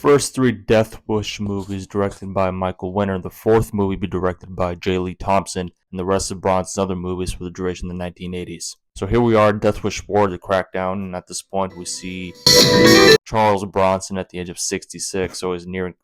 first three Death Wish movies directed by Michael Winner. The fourth movie be directed by J. Lee Thompson, and the rest of Bronson's other movies for the duration of the 1980s. So here we are, Death Wish 4, the Crackdown, and at this point we see Charles Bronson at the age of 66, so he's nearing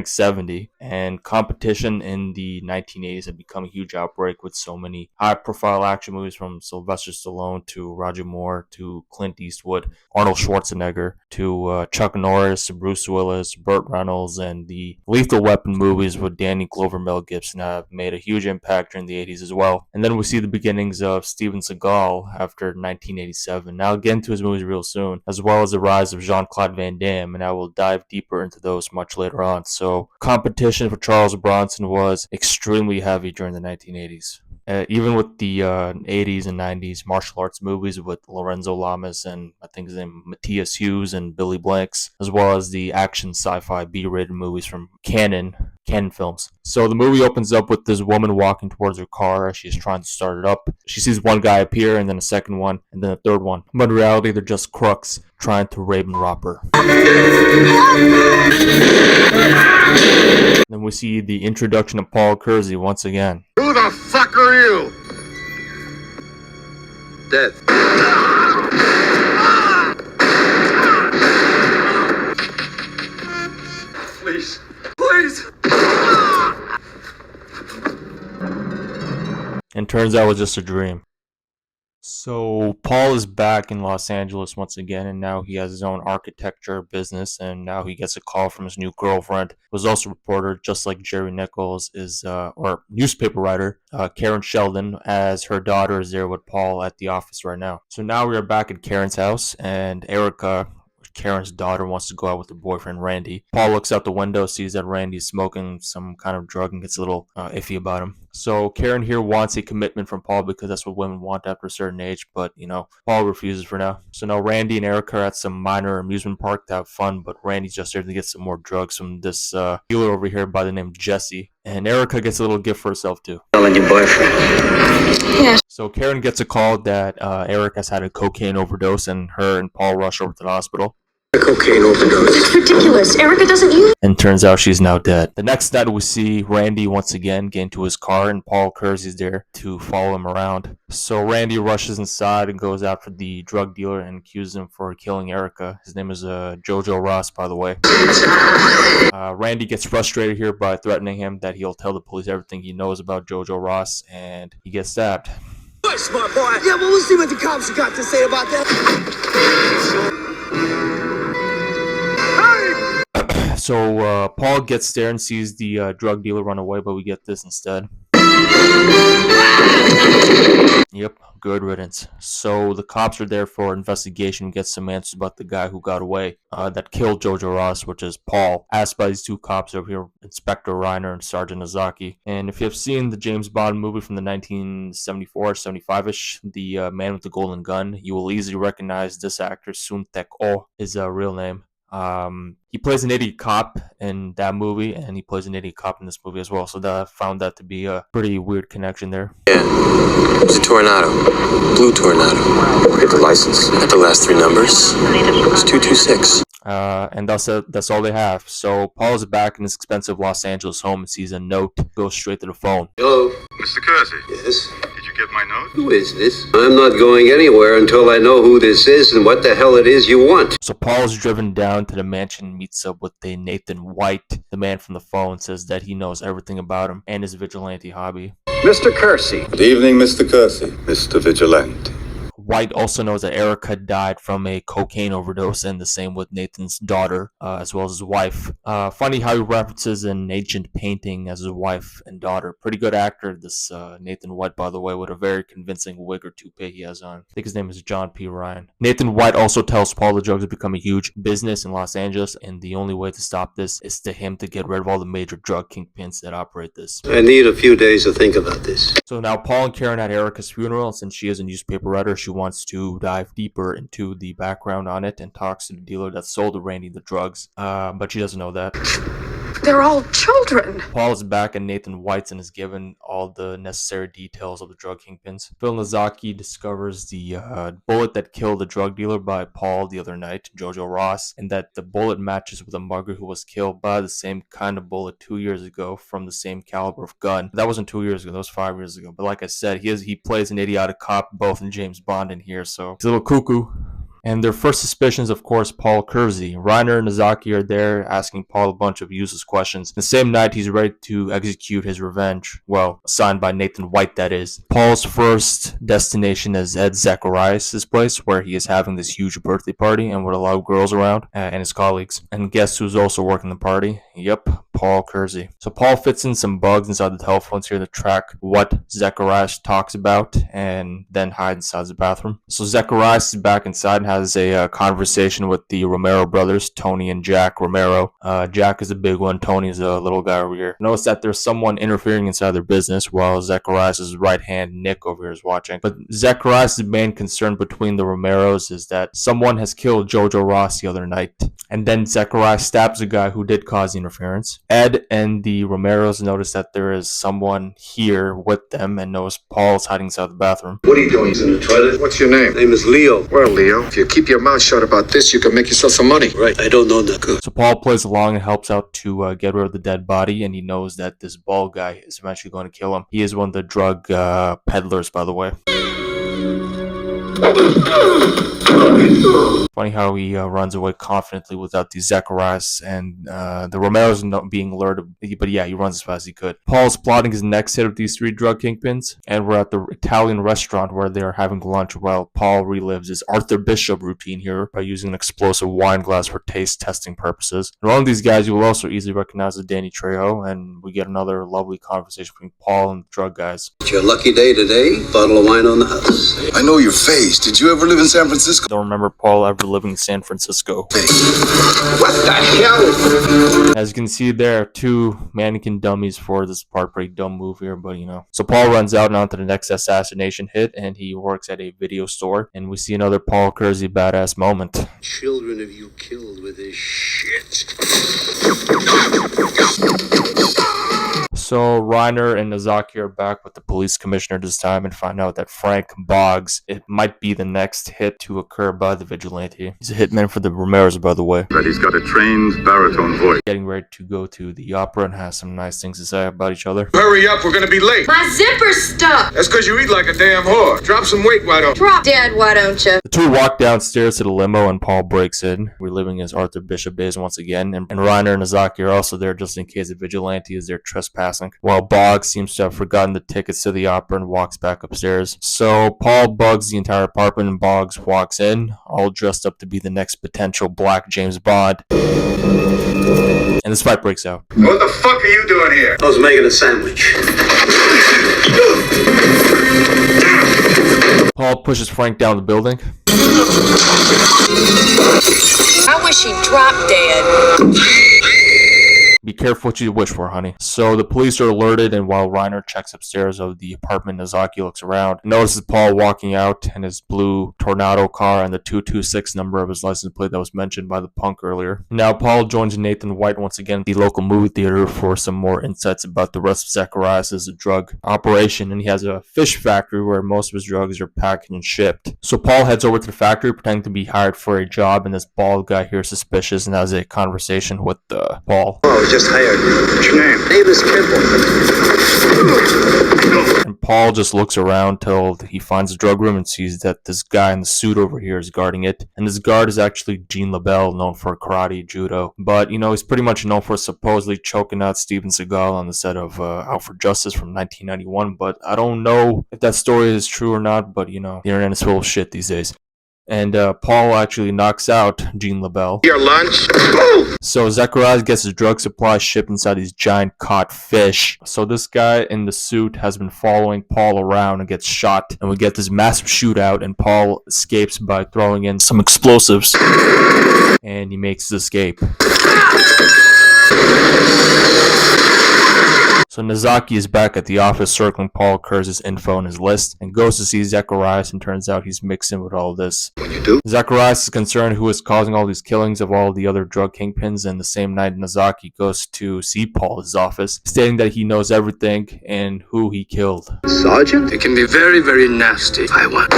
70, and competition in the 1980s had become a huge outbreak with so many high-profile action movies from Sylvester Stallone to Roger Moore to Clint Eastwood, Arnold Schwarzenegger to Chuck Norris, Bruce Willis, Burt Reynolds, and the Lethal Weapon movies with Danny Glover, Mel Gibson have made a huge impact during the 80s as well. And then we see the beginnings of Steven Seagal after 1987. Now I'll get into his movies real soon, as well as the rise of Jean-Claude Van Damme, and I will dive deeper into those much later on. So competition for Charles Bronson was extremely heavy during the 1980s. Even with the 80s and 90s martial arts movies with Lorenzo Lamas and I think his name Matthias Hughes and Billy Blanks, as well as the action sci-fi B-rated movies from Canon films. So the movie opens up with this woman walking towards her car as she's trying to start it up. She sees one guy appear and then a second one and then a third one. But in reality, they're just crooks trying to rape and rob her. Then we see the introduction of Paul Kersey once again. Who the fuck are you? Death. Please. Please. And turns out it was just a dream. So Paul is back in Los Angeles once again, and now he has his own architecture business, and now he gets a call from his new girlfriend, who is also a reporter, just like Jerry Nichols is, or newspaper writer, Karen Sheldon, as her daughter is there with Paul at the office right now. So now we are back at Karen's house, and Erica, Karen's daughter, wants to go out with her boyfriend Randy. Paul looks out the window, sees that Randy's smoking some kind of drug and gets a little iffy about him. So Karen here wants a commitment from Paul because that's what women want after a certain age, but Paul refuses for now. So now Randy and Erica are at some minor amusement park to have fun, but Randy's just there to get some more drugs from this dealer over here by the name Jesse. And Erica gets a little gift for herself too. Calling your boyfriend. Yeah. So Karen gets a call that Erica's had a cocaine overdose, and her and Paul rush over to the hospital. A cocaine overdose. It's ridiculous. Erica doesn't use. And turns out she's now dead. The next night we see Randy once again get into his car, and Paul Kersey's there to follow him around. So Randy rushes inside and goes after the drug dealer and accuses him for killing Erica. His name is Jojo Ross, by the way. Randy gets frustrated here by threatening him that he'll tell the police everything he knows about Jojo Ross, and he gets stabbed. Smart boy. Yeah, well, we'll see what the cops have got to say about that. So Paul gets there and sees the drug dealer run away, but we get this instead. Yep, good riddance. So the cops are there for investigation and get some answers about the guy who got away, that killed Jojo Ross, which is Paul, asked by these two cops over here, Inspector Reiner and Sergeant Azaki. And if you have seen the James Bond movie from the 1974 75-ish, The Man with the Golden Gun, you will easily recognize this actor, Soon Tek Oh, his real name. He plays an idiot cop in that movie, and he plays an idiot cop in this movie as well, so I found that to be a pretty weird connection there. Yeah, it's a Tornado. Blue Tornado. Get the license. Got the last three numbers. It's 226. And that's all they have. So Paul is back in his expensive Los Angeles home and sees a note, goes straight to the phone. Hello? Mr. Kersey? Yes? Did you get my note? Who is this? I'm not going anywhere until I know who this is and what the hell it is you want. So Paul is driven down to the mansion, meets up with a Nathan White. The man from the phone says that he knows everything about him and his vigilante hobby. Mr. Kersey. Good evening, Mr. Kersey. Mr. Vigilante. White also knows that Erica died from a cocaine overdose, and the same with Nathan's daughter, as well as his wife. Funny how he references an ancient painting as his wife and daughter. Pretty good actor, this Nathan White, by the way, with a very convincing wig or toupee he has on. I think his name is John P. Ryan. Nathan White also tells Paul the drugs have become a huge business in Los Angeles, and the only way to stop this is to him to get rid of all the major drug kingpins that operate this. I need a few days to think about this. So now Paul and Karen at Erica's funeral, and since she is a newspaper writer, she wants to dive deeper into the background on it and talks to the dealer that sold Randy the drugs, but she doesn't know that. They're all children. Paul is back at Nathan White's and is given all the necessary details of the drug kingpins. Phil Nozaki discovers the bullet that killed the drug dealer by Paul the other night, Jojo Ross, and that the bullet matches with a mugger who was killed by the same kind of bullet 2 years ago from the same caliber of gun. That wasn't 2 years ago, that was 5 years ago. But like I said, he plays an idiotic cop both in James Bond in here, so he's a little cuckoo. And their first suspicions, of course, Paul Kersey. Reiner and Nozaki are there asking Paul a bunch of useless questions. The same night, he's ready to execute his revenge. Well, assigned by Nathan White, that is. Paul's first destination is Ed Zacharias' place, where he is having this huge birthday party and with a lot of girls around and his colleagues. And guess who's also working the party? Yep, Paul Kersey. So Paul fits in some bugs inside the telephones here to track what Zacharias talks about and then hides inside the bathroom. So Zacharias is back inside and has a conversation with the Romero brothers, Tony and Jack Romero. Jack is a big one, Tony is a little guy over here. Notice that there's someone interfering inside their business while Zacharias' right hand, Nick, over here is watching. But Zacharias' main concern between the Romeros is that someone has killed Jojo Ross the other night. And then Zacharias stabs the guy who did cause the interference. Ed and the Romeros notice that there is someone here with them and knows Paul's hiding inside the bathroom. What are you doing? He's in the toilet? What's your name? Name is Leo. Well, Leo, if you keep your mouth shut about this, you can make yourself some money. Right, I don't know that good. So Paul plays along and helps out to get rid of the dead body, and he knows that this bald guy is eventually going to kill him. He is one of the drug peddlers, by the way. Funny how he runs away confidently without the Zacharias and the Romeros not being alerted. But yeah, he runs as fast as he could. Paul's plotting his next hit of these three drug kingpins, and we're at the Italian restaurant where they're having lunch while Paul relives his Arthur Bishop routine here by using an explosive wine glass for taste testing purposes. And one of these guys you will also easily recognize as Danny Trejo, and we get another lovely conversation between Paul and the drug guys. It's your lucky day today. Bottle of wine on the house. I know your face. Did you ever live in San Francisco? Don't remember Paul ever living in San Francisco. What the hell? As you can see, there are two mannequin dummies for this part. Pretty dumb move here, but you know. So Paul runs out and on to the next assassination hit, and he works at a video store. And we see another Paul Kersey badass moment. Children have you killed with this shit? So Reiner and Nozaki are back with the police commissioner this time and find out that Frank Boggs, it might be the next hit to occur by the vigilante. He's a hitman for the Romeros, by the way. But he's got a trained baritone voice. Getting ready to go to the opera and has some nice things to say about each other. Hurry up, we're gonna be late. My zipper's stuck. That's because you eat like a damn whore. Drop some weight, why don't you? Drop dead, why don't you? The two walk downstairs to the limo and Paul breaks in, reliving his Arthur Bishop days once again. And Reiner and Nozaki are also there just in case the vigilante is there trespassing. While Boggs seems to have forgotten the tickets to the opera and walks back upstairs. So Paul bugs the entire apartment and Boggs walks in, all dressed up to be the next potential black James Bond. And this fight breaks out. What the fuck are you doing here? I was making a sandwich. Paul pushes Frank down the building. I wish he'd drop dead. Be careful what you wish for, honey. So the police are alerted, and while Reiner checks upstairs of the apartment, Nozaki looks around and notices Paul walking out in his blue Tornado car and the 226 number of his license plate that was mentioned by the punk earlier. Now Paul joins Nathan White once again at the local movie theater for some more insights about the rest of Zacharias' drug operation, and he has a fish factory where most of his drugs are packed and shipped. So Paul heads over to the factory pretending to be hired for a job, and this bald guy here is suspicious and has a conversation with Paul. Oh, just hired. What's your name? Name is Kimball. And Paul just looks around till he finds the drug room and sees that this guy in the suit over here is guarding it. And this guard is actually Gene LaBelle, known for karate, judo. But, you know, he's pretty much known for supposedly choking out Steven Seagal on the set of Out for Justice from 1991. But I don't know if that story is true or not, but, you know, the internet is full of shit these days. And Paul actually knocks out Gene LaBelle. Your lunch? So Zacharias gets his drug supply shipped inside these giant caught fish. So this guy in the suit has been following Paul around and gets shot. And we get this massive shootout, and Paul escapes by throwing in some explosives. And he makes his escape. So So Nozaki is back at the office circling Paul Kurz's info in his list and goes to see Zacharias, and turns out he's mixed in with all this. When you do, Zacharias is concerned who is causing all these killings of all the other drug kingpins, and the same night Nozaki goes to see Paul at his office, stating that he knows everything and who he killed. Sergeant, it can be very, very nasty if I want.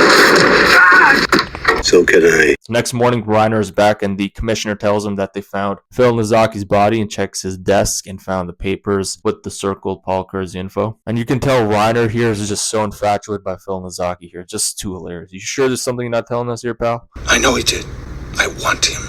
So can I. Next morning, Reiner is back, and the commissioner tells him that they found Phil Nozaki's body and checks his desk and found the papers with the circled Paul Kurz info. And you can tell Reiner here is just so infatuated by Phil Nozaki here. Just too hilarious. You sure there's something you're not telling us here, pal? I know he did. I want him.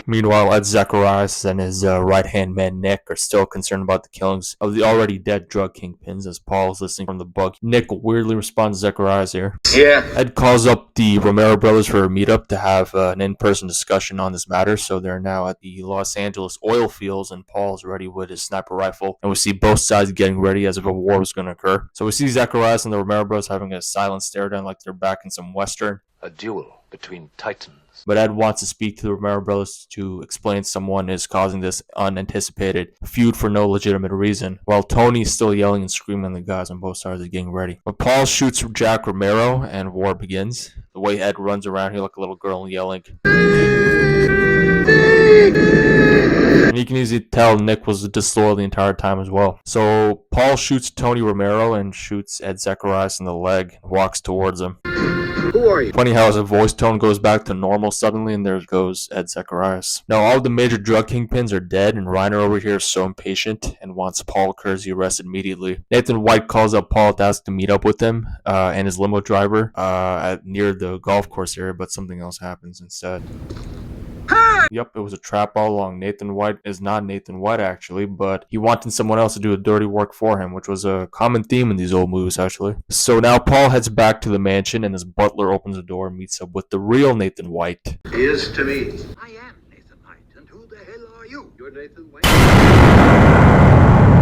Meanwhile, Ed Zacharias and his right-hand man Nick are still concerned about the killings of the already dead drug kingpins as Paul is listening from the bug. Nick weirdly responds to Zacharias here. Yeah. Ed calls up the Romero brothers for a meetup to have an in-person discussion on this matter, so they're now at the Los Angeles oil fields, and Paul's ready with his sniper rifle, and we see both sides getting ready as if a war was going to occur. So we see Zacharias and the Romero brothers having a silent stare down like they're back in some western. A duel between titans. But Ed wants to speak to the Romero brothers to explain someone is causing this unanticipated feud for no legitimate reason, while Tony is still yelling and screaming at the guys on both sides are getting ready. But Paul shoots Jack Romero and war begins. The way Ed runs around here like a little girl yelling. And you can easily tell Nick was disloyal the entire time as well. So Paul shoots Tony Romero and shoots Ed Zacharias in the leg and walks towards him. Who are you? Funny how his voice tone goes back to normal suddenly, and there goes Ed Zacharias. Now all the major drug kingpins are dead, and Reiner over here is so impatient and wants Paul Kersey arrested immediately. Nathan White calls up Paul to ask to meet up with him and his limo driver near the golf course area, but something else happens instead. Yep, it was a trap all along. Nathan White is not Nathan White, actually, but he wanted someone else to do the dirty work for him, which was a common theme in these old movies, actually. So now Paul heads back to the mansion, and his butler opens the door and meets up with the real Nathan White. He is to me. I am Nathan White, and who the hell are you? You're Nathan Wayne.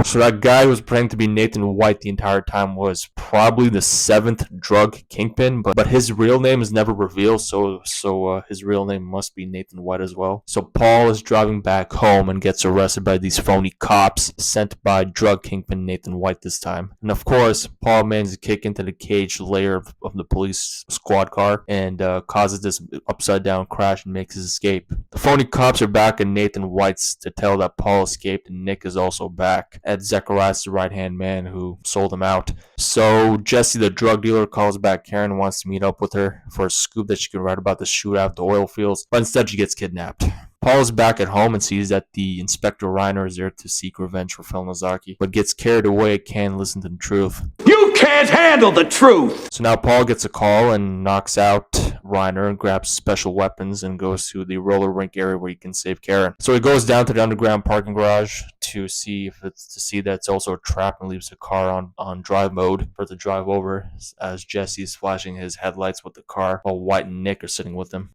So that guy who was pretending to be Nathan White the entire time was probably the 7th drug kingpin, but his real name is never revealed, so his real name must be Nathan White as well. So Paul is driving back home and gets arrested by these phony cops sent by drug kingpin Nathan White this time. And of course, Paul manages to kick into the caged layer of the police squad car and causes this upside down crash and makes his escape. The phony cops are back at Nathan White's to tell that Paul escaped, and Nick is also back. Ed Zacharias, the right-hand man who sold him out. So Jesse, the drug dealer, calls back Karen and wants to meet up with her for a scoop that she can write about the shootout at the oil fields, but instead she gets kidnapped. Paul is back at home and sees that the Inspector Reiner is there to seek revenge for Phil Nozaki, but gets carried away, can't listen to the truth. You can't handle the truth! So now Paul gets a call and knocks out Reiner and grabs special weapons and goes to the roller rink area where he can save Karen. So he goes down to the underground parking garage to see that it's also a trap, and leaves the car on drive mode for it to drive over as Jesse is flashing his headlights with the car while White and Nick are sitting with him.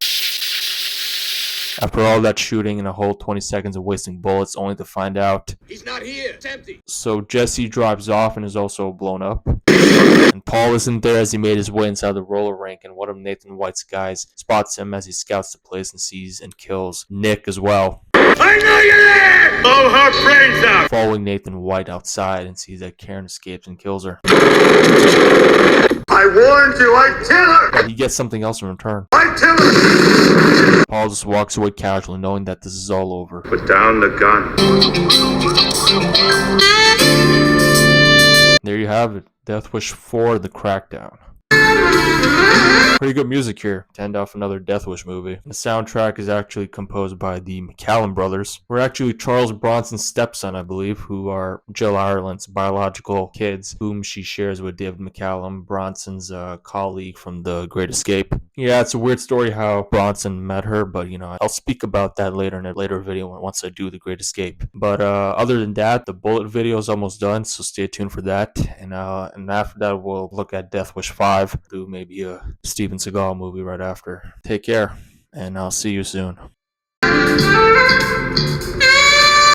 After all that shooting and a whole 20 seconds of wasting bullets only to find out He's not here. It's empty. So Jesse drives off and is also blown up. And Paul isn't there as he made his way inside the roller rink, and one of Nathan White's guys spots him as he scouts the place and sees and kills Nick as well. I know you're there! Blow her brains out! Following Nathan White outside and sees that Karen escapes and kills her. I warned you, I'd kill her! But he gets something else in return. I'd kill her! Paul just walks away casually, knowing that this is all over. Put down the gun. There you have it. Death Wish 4, The Crackdown. Pretty good music here to end off another Death Wish movie. The soundtrack is actually composed by the McCallum brothers, who are actually Charles Bronson's stepson, I believe, who are Jill Ireland's biological kids, whom she shares with David McCallum, Bronson's colleague from The Great Escape. Yeah, it's a weird story how Bronson met her, but I'll speak about that later in a later video once I do The Great Escape. But other than that, the Bullet video is almost done, so stay tuned for that. And after that, we'll look at Death Wish 5, do maybe a Steven Seagal movie right after. Take care, and I'll see you soon.